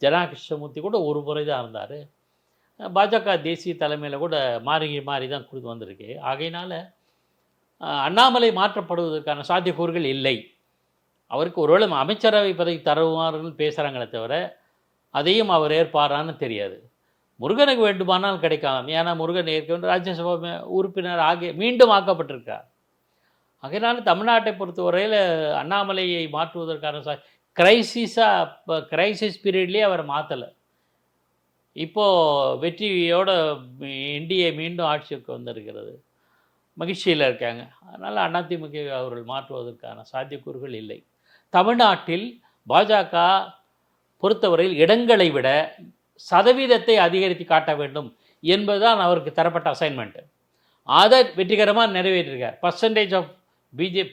ஜனா கிருஷ்ணமூர்த்தி கூட 1 முறை தான் இருந்தார். பாஜக தேசிய தலைமையில் கூட மாறி தான் கொடுத்து வந்திருக்கு. ஆகையினால் அண்ணாமலை மாற்றப்படுவதற்கான சாத்தியக்கூறுகள் இல்லை. அவருக்கு ஒருவேளை அமைச்சரவை பதவி தருவார்கள் பேசுகிறாங்களே தவிர அதையும் அவர் ஏற்பாரான்னு தெரியாது. முருகனுக்கு வேண்டுமானால் கிடைக்கலாம். ஏன்னா முருகன் ஏற்கனவே ராஜ்யசபா உறுப்பினர் மீண்டும் ஆக்கப்பட்டிருக்கார். ஆகையினால தமிழ்நாட்டை பொறுத்தவரையில் அண்ணாமலையை மாற்றுவதற்கான கிரைசிஸ் பீரியட்லேயே அவரை மாற்றலை. இப்போது வெற்றியோட என்டிஏ மீண்டும் ஆட்சிக்கு வந்திருக்கிறது, மகிழ்ச்சியில் இருக்காங்க. அதனால் அதிமுக அவர்கள் மாற்றுவதற்கான சாத்தியக்கூறுகள் இல்லை. தமிழ்நாட்டில் பாஜக பொறுத்தவரையில் இடங்களை விட சதவீதத்தை அதிகரித்து காட்ட வேண்டும் என்பதுதான் அவருக்கு தரப்பட்ட அசைன்மெண்ட். அதை வெற்றிகரமாக நிறைவேற்றிருக்கார். Percentage of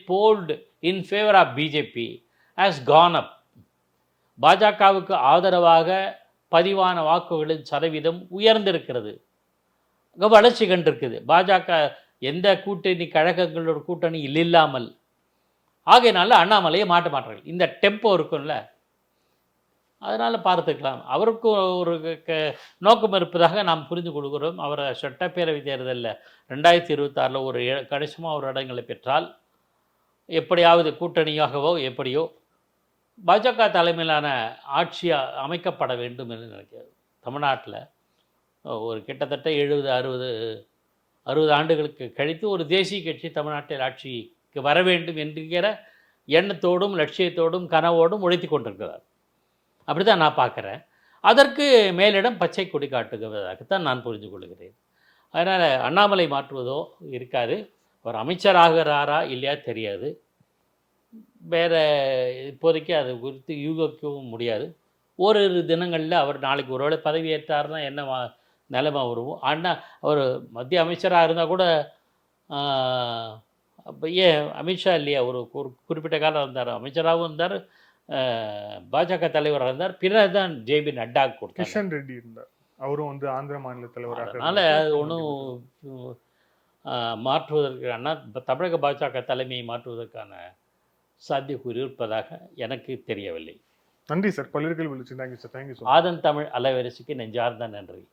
polled in favour of BJP has gone up. பாஜகவுக்கு ஆதரவாக பதிவான வாக்குகளின் சதவீதம் உயர்ந்திருக்கிறது, வளர்ச்சி கண்டிருக்குது. பாஜக எந்த கழகங்களோட கூட்டணியில் இல்லாமல். ஆகையினால அண்ணாமலையை மாற்றார்கள். இந்த டெம்போ இருக்கும்ல, அதனால் பார்த்துக்கலாம். அவருக்கும் ஒரு நோக்கம் இருப்பதாக நாம் புரிந்து கொள்கிறோம். அவரை சட்டப்பேரவை தேர்தலில் 2026 கணிசமாக ஒரு இடங்களை பெற்றால், எப்படியாவது கூட்டணியாகவோ எப்படியோ பாஜக தலைமையிலான ஆட்சி அமைக்கப்பட வேண்டும் என்று நினைக்கிறது. தமிழ்நாட்டில் ஒரு கிட்டத்தட்ட 70-60 ஆண்டுகளுக்கு கழித்து ஒரு தேசிய கட்சி தமிழ்நாட்டில் ஆட்சிக்கு வர வேண்டும் என்கிற எண்ணத்தோடும் லட்சியத்தோடும் கனவோடும் உழைத்து கொண்டிருக்கிறார். அப்படி தான் நான் பார்க்குறேன். அதற்கு மேலிடம் பச்சை கொடி காட்டுவதாகத்தான் நான் புரிந்து கொள்கிறேன். அதனால் அண்ணாமலை மாற்றுவதோ இருக்காது. அவர் அமைச்சராகிறாரா இல்லையா தெரியாது. வேறு இப்போதைக்கு அது குறித்து யூகிக்கவும் முடியாது. ஓரிரு தினங்களில் அவர் நாளைக்கு ஒருவேளை பதவி ஏற்றாருன்னா என்ன நிலைமை வரும். அவர் மத்திய அமைச்சராக இருந்தால் கூட அப்போ ஏன் அமித்ஷா இல்லையா, ஒரு குறிப்பிட்ட காலம் இருந்தார், அமைச்சராகவும் இருந்தார், பாஜக தலைவராக இருந்தார். பின்னர் தான் ஜேபி நட்டா கொடுத்தார். கிஷன் ரெட்டி இருந்தார், அவரும் வந்து ஆந்திர மாநில தலைவராக. அதனால் அது ஒன்றும் மாற்றுவதற்கு தமிழக பாஜக தலைமையை மாற்றுவதற்கான சாத்தியக்கூறு இருப்பதாக எனக்கு தெரியவில்லை. நன்றி சார், பல்வேறு கேள்வி. Thank you sir. ஆதன் தமிழ் அலைவரிசைக்கு நெஞ்சார்ந்த நன்றி.